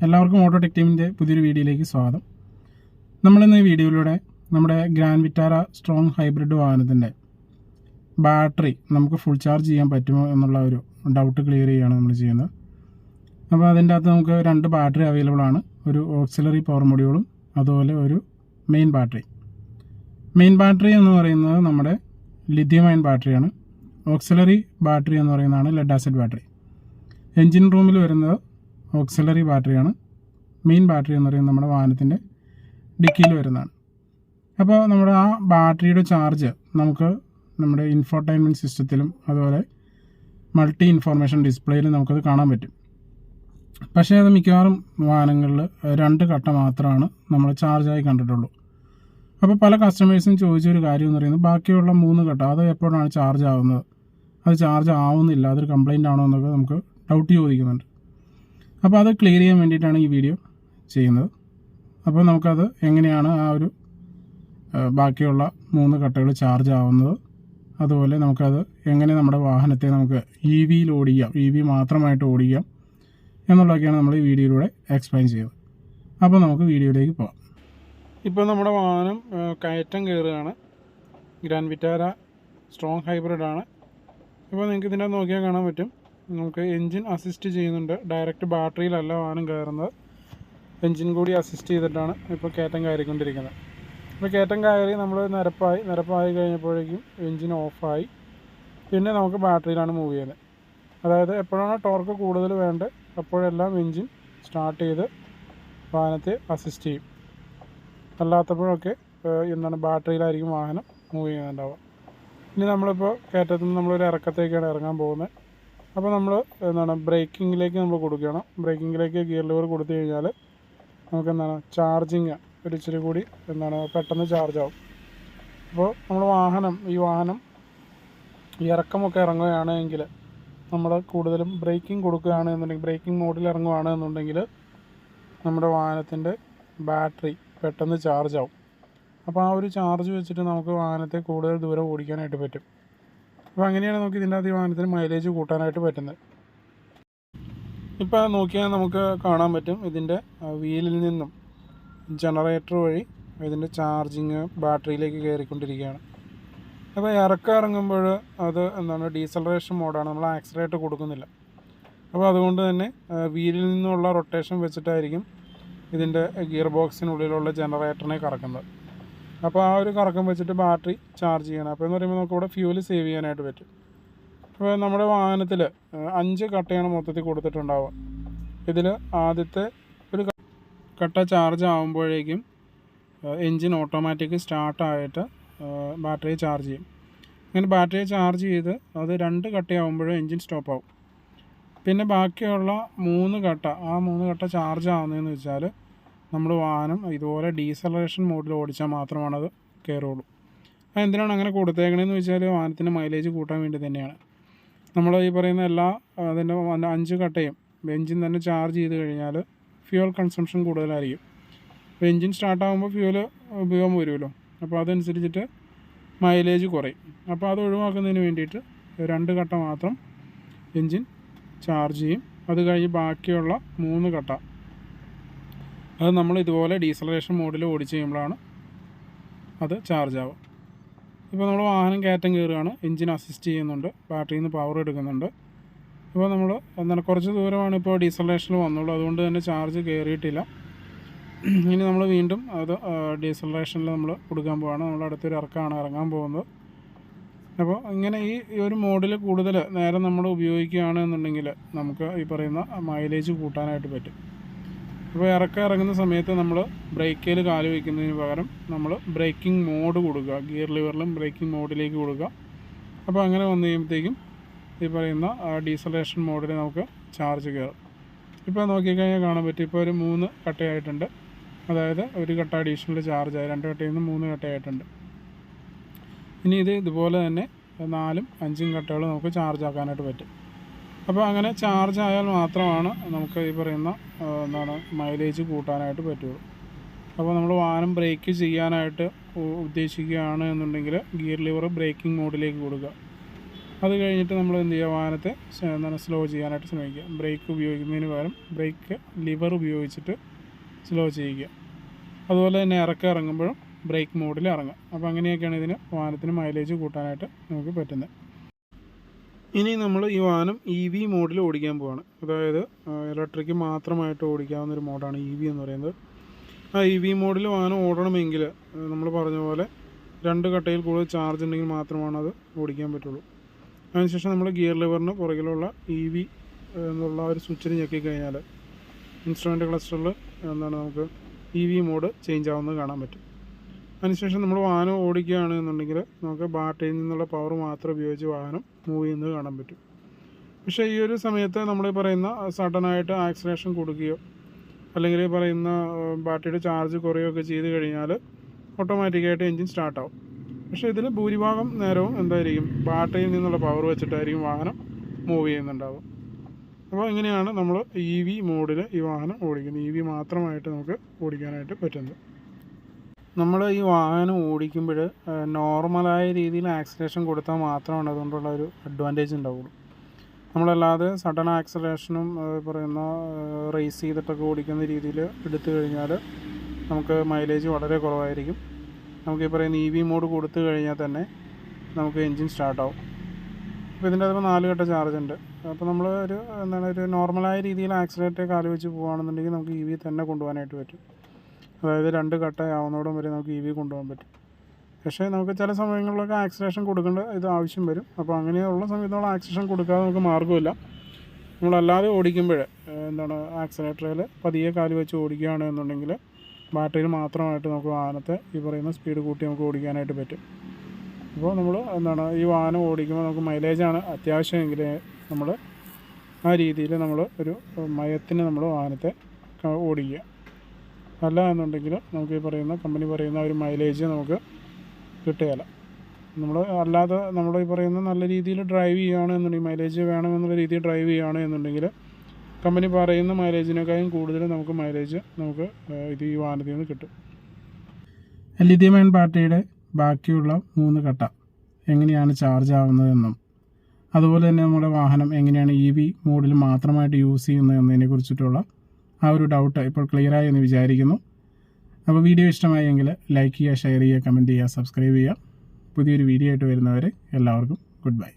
എല്ലാവർക്കും auto tech ടീമിൻ്റെ പുതിയൊരു വീഡിയോയിലേക്ക് സ്വാഗതം. നമ്മളിന്ന് ഈ വീഡിയോയിലൂടെ നമ്മുടെ ഗ്രാൻഡ് വിറ്റാര സ്ട്രോങ് ഹൈബ്രിഡ് വാഹനത്തിൻ്റെ ബാറ്ററി നമുക്ക് ഫുൾ ചാർജ് ചെയ്യാൻ പറ്റുമോ എന്നുള്ള ഒരു ഡൗട്ട് ക്ലിയർ ചെയ്യുകയാണ് നമ്മൾ ചെയ്യുന്നത്. അപ്പോൾ അതിൻ്റെ അകത്ത് നമുക്ക് രണ്ട് ബാറ്ററി അവൈലബിൾ ആണ്. ഒരു ഓക്സിലറി പവർ മൊഡ്യൂളും അതുപോലെ ഒരു മെയിൻ ബാറ്ററി. മെയിൻ ബാറ്ററി എന്ന് പറയുന്നത് നമ്മുടെ ലിഥിയം അയൺ ബാറ്ററിയാണ്. ഓക്സിലറി ബാറ്ററി എന്ന് പറയുന്നതാണ് ലെഡ് ആസിഡ് ബാറ്ററി. എൻജിൻ റൂമിൽ വരുന്നത് ഓക്സിലറി ബാറ്ററിയാണ്. മെയിൻ ബാറ്ററി എന്ന് പറയുന്നത് നമ്മുടെ വാഹനത്തിൻ്റെ ഡിക്കിയിൽ വരുന്നതാണ്. അപ്പോൾ നമ്മുടെ ആ ബാറ്ററിയുടെ ചാർജ് നമുക്ക് നമ്മുടെ ഇൻഫോർടൈൻമെൻറ്റ് സിസ്റ്റത്തിലും അതുപോലെ മൾട്ടി ഇൻഫോർമേഷൻ ഡിസ്പ്ലേയിലും നമുക്കത് കാണാൻ പറ്റും. പക്ഷേ അത് മിക്കവാറും വാഹനങ്ങളിൽ 2 ഘട്ടം മാത്രമാണ് നമ്മൾ ചാർജായി കണ്ടിട്ടുള്ളൂ. അപ്പോൾ പല കസ്റ്റമേഴ്സും ചോദിച്ചൊരു കാര്യം എന്ന് പറയുന്നത് ബാക്കിയുള്ള 3 ഘട്ടം അത് എപ്പോഴാണ് ചാർജ് ആവുന്നത്, അത് ചാർജ് ആവുന്നില്ല, അതൊരു കംപ്ലൈൻ്റ് ആണോ എന്നൊക്കെ നമുക്ക് ഡൗട്ട് ചോദിക്കുന്നുണ്ട്. അപ്പോൾ അത് ക്ലിയർ ചെയ്യാൻ വേണ്ടിയിട്ടാണ് ഈ വീഡിയോ ചെയ്യുന്നത്. അപ്പോൾ നമുക്കത് എങ്ങനെയാണ് ആ ഒരു ബാക്കിയുള്ള 3 ഘട്ടങ്ങൾ ചാർജ് ആവുന്നത്, അതുപോലെ നമുക്കത് എങ്ങനെ നമ്മുടെ വാഹനത്തെ നമുക്ക് EVയിൽ ഓടിക്കാം, EV മാത്രമായിട്ട് ഓടിക്കാം എന്നുള്ളതൊക്കെയാണ് നമ്മൾ ഈ വീഡിയോയിലൂടെ എക്സ്പ്ലെയിൻ ചെയ്യുന്നത്. അപ്പോൾ നമുക്ക് വീഡിയോയിലേക്ക് പോകാം. ഇപ്പോൾ നമ്മുടെ വാഹനം കയറ്റം കയറുകയാണ്. ഗ്രാൻഡ് വിറ്റാര സ്ട്രോങ് ഹൈബ്രിഡാണ്. ഇപ്പോൾ നിങ്ങൾക്ക് ഇതിൻ്റെ നോക്കിയാൽ കാണാൻ പറ്റും, നമുക്ക് എൻജിൻ അസിസ്റ്റ് ചെയ്യുന്നുണ്ട്. ഡയറക്റ്റ് ബാറ്ററിയിലല്ല വാഹനം കയറുന്നത്, എൻജിൻ കൂടി അസിസ്റ്റ് ചെയ്തിട്ടാണ് ഇപ്പോൾ കയറ്റം കയറിക്കൊണ്ടിരിക്കുന്നത്. ഇപ്പോൾ കയറ്റം കയറി നമ്മൾ നിരപ്പായി കഴിഞ്ഞപ്പോഴേക്കും എൻജിൻ ഓഫായി. പിന്നെ നമുക്ക് ബാറ്ററിയിലാണ് മൂവ് ചെയ്യുന്നത്. അതായത് എപ്പോഴാണ് ടോർക്ക് കൂടുതൽ വേണ്ടത് അപ്പോഴെല്ലാം എൻജിൻ സ്റ്റാർട്ട് ചെയ്ത് വാഹനത്തെ അസിസ്റ്റ് ചെയ്യും. അല്ലാത്തപ്പോഴൊക്കെ ബാറ്ററിയിലായിരിക്കും വാഹനം മൂവ് ചെയ്യുന്നുണ്ടാവുക. ഇനി നമ്മളിപ്പോൾ കയറ്റത്തിൽ നിന്ന് നമ്മളൊരു ഇറക്കത്തേക്കാണ് ഇറങ്ങാൻ പോകുന്നത്. അപ്പോൾ നമ്മൾ ബ്രേക്കിങ്ങിലേക്ക് നമ്മൾ കൊടുക്കണം. ബ്രേക്കിങ്ങിലേക്ക് ഗിയർ ലിവർ കൊടുത്തു കഴിഞ്ഞാൽ നമുക്ക് ചാർജിങ് ഒരു ഇച്ചിരി കൂടി പെട്ടെന്ന് ചാർജ് ആവും. അപ്പോൾ നമ്മൾ ഈ വാഹനം ഇറക്കമൊക്കെ ഇറങ്ങുകയാണെങ്കിൽ നമ്മൾ കൂടുതലും ബ്രേക്കിംഗ് കൊടുക്കുകയാണെന്നുണ്ടെങ്കിൽ, ബ്രേക്കിംഗ് മോഡിൽ ഇറങ്ങുകയാണെന്നുണ്ടെങ്കിൽ നമ്മുടെ വാഹനത്തിൻ്റെ ബാറ്ററി പെട്ടെന്ന് ചാർജ് ആവും. അപ്പോൾ ആ ഒരു ചാർജ് വെച്ചിട്ട് നമുക്ക് വാഹനത്തെ കൂടുതൽ ദൂരം ഓടിക്കാനായിട്ട് പറ്റും. അപ്പോൾ അങ്ങനെയാണ് നമുക്ക് ഇതിൻ്റെ അകത്ത് ഈ വാഹനത്തിന് മൈലേജ് കൂട്ടാനായിട്ട് പറ്റുന്നത്. ഇപ്പോൾ നോക്കിയാൽ നമുക്ക് കാണാൻ പറ്റും, ഇതിൻ്റെ വീലിൽ നിന്നും ജനറേറ്റർ വഴി ഇതിൻ്റെ ചാർജിങ് ബാറ്ററിയിലേക്ക് കയറിക്കൊണ്ടിരിക്കുകയാണ്. അപ്പോൾ ഇറങ്ങുമ്പോൾ അത് ഡീസലറേഷൻ മോഡാണ്, നമ്മൾ ആക്സിലറേറ്റർ കൊടുക്കുന്നില്ല. അപ്പോൾ അതുകൊണ്ട് തന്നെ വീലിൽ നിന്നുള്ള റൊട്ടേഷൻ വെച്ചിട്ടായിരിക്കും ഇതിൻ്റെ ഗിയർ ബോക്സിനുള്ളിലുള്ള ജനറേറ്ററിനെ കറക്കുന്നത്. അപ്പോൾ ആ ഒരു കറക്കം വെച്ചിട്ട് ബാറ്ററി ചാർജ് ചെയ്യണം. അപ്പോൾ എന്ന് പറയുമ്പോൾ നമുക്ക് ഇവിടെ ഫ്യൂല് സേവ് ചെയ്യാനായിട്ട് പറ്റും. അപ്പോൾ നമ്മുടെ വാഹനത്തിൽ 5 ഘട്ടയാണ് മൊത്തത്തിൽ കൊടുത്തിട്ടുണ്ടാവുക. ഇതിൽ ആദ്യത്തെ ഒരു ഘട്ട ചാർജ് ആകുമ്പോഴേക്കും എൻജിൻ ഓട്ടോമാറ്റിക് സ്റ്റാർട്ടായിട്ട് ബാറ്ററി ചാർജ് ചെയ്യും. അങ്ങനെ ബാറ്ററി ചാർജ് ചെയ്ത് അത് 2 ഘട്ടയാകുമ്പോഴും എൻജിൻ സ്റ്റോപ്പ് ആവും. പിന്നെ ബാക്കിയുള്ള 3 ഘട്ട ചാർജ് ആവുന്നതെന്ന് വെച്ചാൽ നമ്മൾ വാഹനം ഇതുപോലെ ഡീസലറേഷൻ മോഡിൽ ഓടിച്ചാൽ മാത്രമാണത് കയറുള്ളൂ. അതെന്തിനാണ് അങ്ങനെ കൊടുത്തേക്കണമെന്ന് വെച്ചാൽ വാഹനത്തിൻ്റെ മൈലേജ് കൂട്ടാൻ വേണ്ടി തന്നെയാണ്. നമ്മൾ ഈ പറയുന്ന അതിൻ്റെ 5 ഘട്ടയും എൻജിൻ തന്നെ ചാർജ് ചെയ്ത് കഴിഞ്ഞാൽ ഫ്യൂൽ കൺസംഷൻ കൂടുതലായിരിക്കും. അപ്പോൾ എൻജിൻ സ്റ്റാർട്ടാകുമ്പോൾ ഫ്യൂല് ഉപയോഗം വരുമല്ലോ, അപ്പോൾ അതനുസരിച്ചിട്ട് മൈലേജ് കുറയും. അപ്പോൾ അത് ഒഴിവാക്കുന്നതിന് വേണ്ടിയിട്ട് 2 ഘട്ട മാത്രം എൻജിൻ ചാർജ് ചെയ്യും. അത് കഴിഞ്ഞ് ബാക്കിയുള്ള 3 ഘട്ട അത് നമ്മൾ ഇതുപോലെ ഡീസലറേഷൻ മോഡിൽ ഓടിച്ച് കഴിയുമ്പോഴാണ് അത് ചാർജ് ആവുക. ഇപ്പോൾ നമ്മൾ വാഹനം കയറ്റം കയറുകയാണ്, എൻജിൻ അസിസ്റ്റ് ചെയ്യുന്നുണ്ട്, ബാറ്ററിയിൽ നിന്ന് പവർ എടുക്കുന്നുണ്ട്. ഇപ്പോൾ നമ്മൾ കുറച്ച് ദൂരമാണ് ഇപ്പോൾ ഡീസലറേഷനിൽ വന്നുള്ളൂ, അതുകൊണ്ട് തന്നെ ചാർജ് കയറിയിട്ടില്ല. ഇനി നമ്മൾ വീണ്ടും അത് ഡീസലറേഷനിൽ നമ്മൾ കൊടുക്കാൻ പോവുകയാണ്. നമ്മൾ അടുത്തൊരു ഇറക്കമാണ് ഇറങ്ങാൻ പോകുന്നത്. അപ്പോൾ ഇങ്ങനെ ഈ ഒരു മോഡിൽ കൂടുതൽ നേരം നമ്മൾ ഉപയോഗിക്കുകയാണെന്നുണ്ടെങ്കിൽ നമുക്ക് ഈ പറയുന്ന മൈലേജ് കൂട്ടാനായിട്ട് പറ്റും. അപ്പോൾ ഇറങ്ങുന്ന സമയത്ത് നമ്മൾ ബ്രേക്കിൽ കാല് വയ്ക്കുന്നതിന് പകരം നമ്മൾ ബ്രേക്കിംഗ് മോഡ് കൊടുക്കുക, ഗിയർ ലിവറിലും ബ്രേക്കിംഗ് മോഡിലേക്ക് കൊടുക്കുക. അപ്പോൾ അങ്ങനെ വന്നു കഴിയുമ്പോഴത്തേക്കും ഈ പറയുന്ന ഡീസലറേഷൻ മോഡിൽ നമുക്ക് ചാർജ് കയറും. ഇപ്പോൾ നോക്കിക്കഴിഞ്ഞാൽ കാണാൻ പറ്റും, ഇപ്പോൾ ഒരു 3 ഘട്ടമായിട്ടുണ്ട്. അതായത് ഒരു ഘട്ട അഡീഷണൽ ചാർജായി 2 ഘട്ടയിൽ നിന്ന് 3 ഘട്ടമായിട്ടുണ്ട്. ഇനി ഇതുപോലെ തന്നെ 4ഉം 5ഉം ഘട്ടകൾ നമുക്ക് ചാർജ് ആക്കാനായിട്ട് പറ്റും. അപ്പോൾ അങ്ങനെ ചാർജ് ആയാൽ മാത്രമാണ് നമുക്ക് ഈ പറയുന്ന മൈലേജ് കൂട്ടാനായിട്ട് പറ്റുള്ളൂ. അപ്പോൾ നമ്മൾ വാഹനം ബ്രേക്ക് ചെയ്യാനായിട്ട് ഉദ്ദേശിക്കുകയാണ് എന്നുണ്ടെങ്കിൽ ഗിയർ ലിവർ ബ്രേക്കിംഗ് മോഡിലേക്ക് കൊടുക്കുക. അത് കഴിഞ്ഞിട്ട് നമ്മൾ എന്ത് ചെയ്യുക, വാഹനത്തെ സ്ലോ ചെയ്യാനായിട്ട് ശ്രമിക്കുക. ബ്രേക്ക് ഉപയോഗിക്കുന്നതിന് പകരം ബ്രേക്ക് ലിവർ ഉപയോഗിച്ചിട്ട് സ്ലോ ചെയ്യുക. അതുപോലെ തന്നെ ഇറങ്ങുമ്പോഴും ബ്രേക്ക് മോഡിൽ ഇറങ്ങുക. അപ്പോൾ അങ്ങനെയൊക്കെയാണ് ഇതിന് വാഹനത്തിന് മൈലേജ് കൂട്ടാനായിട്ട് നമുക്ക് പറ്റുന്നത്. ഇനി നമ്മൾ ഈ വാഹനം EV മോഡിൽ ഓടിക്കാൻ പോവാണ്. അതായത് ഇലക്ട്രിക് മാത്രമായിട്ട് ഓടിക്കാവുന്ന ഒരു മോഡാണ് EV എന്ന് പറയുന്നത്. ആ EV മോഡിൽ വാഹനം ഓടണമെങ്കിൽ നമ്മൾ പറഞ്ഞ പോലെ 2 കട്ടയിൽ കൂടുതൽ ചാർജ് ഉണ്ടെങ്കിൽ മാത്രമാണ് അത് ഓടിക്കാൻ പറ്റുള്ളൂ. അതിനുശേഷം നമ്മൾ ഗിയർ ലിവറിന് പുറകിലുള്ള EV എന്നുള്ള ഒരു സ്വിച്ചിൽ ഞെക്കിക്കഴിഞ്ഞാൽ ഇൻസ്ട്രുമെൻ്റ് ക്ലസ്റ്ററിൽ നമുക്ക് EV മോഡ് ചേഞ്ച് ആവുന്നത് കാണാൻ പറ്റും. അതിനുശേഷം നമ്മൾ വാഹനം ഓടിക്കുകയാണ് എന്നുണ്ടെങ്കിൽ നമുക്ക് ബാറ്ററിയിൽ നിന്നുള്ള പവർ മാത്രം ഉപയോഗിച്ച് വാഹനം മൂവ് ചെയ്യുന്നത് കാണാൻ പറ്റും. പക്ഷേ ഈ ഒരു സമയത്ത് നമ്മൾ പറയുന്ന സഡനായിട്ട് ആക്സിലറേഷൻ കൊടുക്കുകയോ അല്ലെങ്കിൽ പറയുന്ന ബാറ്ററിയുടെ ചാർജ് കുറയുകയൊക്കെ ചെയ്ത് കഴിഞ്ഞാൽ ഓട്ടോമാറ്റിക്കായിട്ട് എൻജിൻ സ്റ്റാർട്ടാവും. പക്ഷേ ഇതിൽ ഭൂരിഭാഗം നേരവും എന്തായിരിക്കും, ബാറ്ററിയിൽ നിന്നുള്ള പവർ വെച്ചിട്ടായിരിക്കും വാഹനം മൂവ് ചെയ്യുന്നുണ്ടാവും. അപ്പോൾ ഇങ്ങനെയാണ് നമ്മൾ EV മോഡിൽ ഈ വാഹനം ഓടിക്കുന്നത്. EV മാത്രമായിട്ട് നമുക്ക് ഓടിക്കാനായിട്ട് പറ്റുന്നത്. നമ്മൾ ഈ വാഹനം ഓടിക്കുമ്പോൾ നോർമലായ രീതിയിൽ ആക്സിലറേഷൻ കൊടുത്താൽ മാത്രമാണ് അതുകൊണ്ടുള്ള ഒരു അഡ്വാൻറ്റേജ് ഉണ്ടാവുള്ളൂ. നമ്മളല്ലാതെ സഡൻ ആക്സിലറേഷനും പറയുന്ന റേസ് ചെയ്തിട്ടൊക്കെ ഓടിക്കുന്ന രീതിയിൽ എടുത്തു കഴിഞ്ഞാൽ നമുക്ക് മൈലേജ് വളരെ കുറവായിരിക്കും. നമുക്ക് ഈ പറയുന്ന EV മോഡ് കൊടുത്തു കഴിഞ്ഞാൽ തന്നെ നമുക്ക് എൻജിൻ സ്റ്റാർട്ടാവും. അപ്പോൾ ഇതിൻ്റെ അതിപ്പോൾ 4 കട്ട ചാർജ് ഉണ്ട്. അപ്പോൾ നമ്മൾ ഒരു നോർമലായ രീതിയിൽ ആക്സിലേറ്റർ കാല് വെച്ച് പോകുകയാണെന്നുണ്ടെങ്കിൽ നമുക്ക് EV തന്നെ കൊണ്ടുപോകാനായിട്ട് പറ്റും. അതായത് 2 കട്ട ആവുന്നോടം വരെ നമുക്ക് EV കൊണ്ടുപോകാൻ പറ്റും. പക്ഷേ നമുക്ക് ചില സമയങ്ങളിലൊക്കെ ആക്സിലറേഷൻ കൊടുക്കേണ്ട ഇത് ആവശ്യം വരും. അപ്പോൾ അങ്ങനെയുള്ള സമയത്തോളം ആക്സിലറേഷൻ കൊടുക്കാതെ നമുക്ക് മാർഗ്ഗമില്ല. നമ്മളല്ലാതെ ഓടിക്കുമ്പോൾ ആക്സിലേറ്ററിൽ പതിയെ കാല് വെച്ച് ഓടിക്കുകയാണ് എന്നുണ്ടെങ്കിൽ ബാറ്ററിയിൽ മാത്രമായിട്ട് നമുക്ക് വാഹനത്തെ ഈ പറയുന്ന സ്പീഡ് കൂട്ടി നമുക്ക് ഓടിക്കാനായിട്ട് പറ്റും. അപ്പോൾ നമ്മൾ ഈ വാഹനം ഓടിക്കുമ്പോൾ നമുക്ക് മൈലേജാണ് അത്യാവശ്യമെങ്കിൽ നമ്മൾ ആ രീതിയിൽ നമ്മൾ ഒരു മയത്തിന് നമ്മൾ വാഹനത്തെ ഓടിക്കുക. അല്ല എന്നുണ്ടെങ്കിൽ നമുക്ക് ഈ പറയുന്ന കമ്പനി പറയുന്ന ഒരു മൈലേജ് നമുക്ക് കിട്ടുകയില്ല. നമ്മൾ അല്ലാതെ നമ്മൾ ഈ പറയുന്ന നല്ല രീതിയിൽ ഡ്രൈവ് ചെയ്യുകയാണ് എന്നുണ്ടെങ്കിൽ, മൈലേജ് വേണമെന്നുള്ള രീതിയിൽ ഡ്രൈവ് ചെയ്യുകയാണ് എന്നുണ്ടെങ്കിൽ കമ്പനി പറയുന്ന മൈലേജിനേക്കാളും കൂടുതൽ നമുക്ക് മൈലേജ് ഇത് ഈ വാഹനത്തിൽ നിന്ന് കിട്ടും. ലിഥിയം അയൺ ബാറ്ററിയുടെ ബാക്കിയുള്ള 3 കട്ട എങ്ങനെയാണ് ചാർജ് ആവുന്നതെന്നും അതുപോലെ തന്നെ നമ്മുടെ വാഹനം എങ്ങനെയാണ് EV മോഡിൽ മാത്രമായിട്ട് യൂസ് ചെയ്യുന്നത് എന്നതിനെ കുറിച്ചിട്ടുള്ള ആ ഒരു ഡൗട്ട് ഇപ്പോൾ ക്ലിയറായി എന്ന് വിചാരിക്കുന്നു. അപ്പോൾ വീഡിയോ ഇഷ്ടമായെങ്കിൽ ലൈക്ക് ചെയ്യുക, ഷെയർ ചെയ്യുക, കമൻറ്റ് ചെയ്യുക, സബ്സ്ക്രൈബ് ചെയ്യുക. പുതിയൊരു വീഡിയോ ആയിട്ട് വരുന്നവരെ എല്ലാവർക്കും ഗുഡ് ബൈ.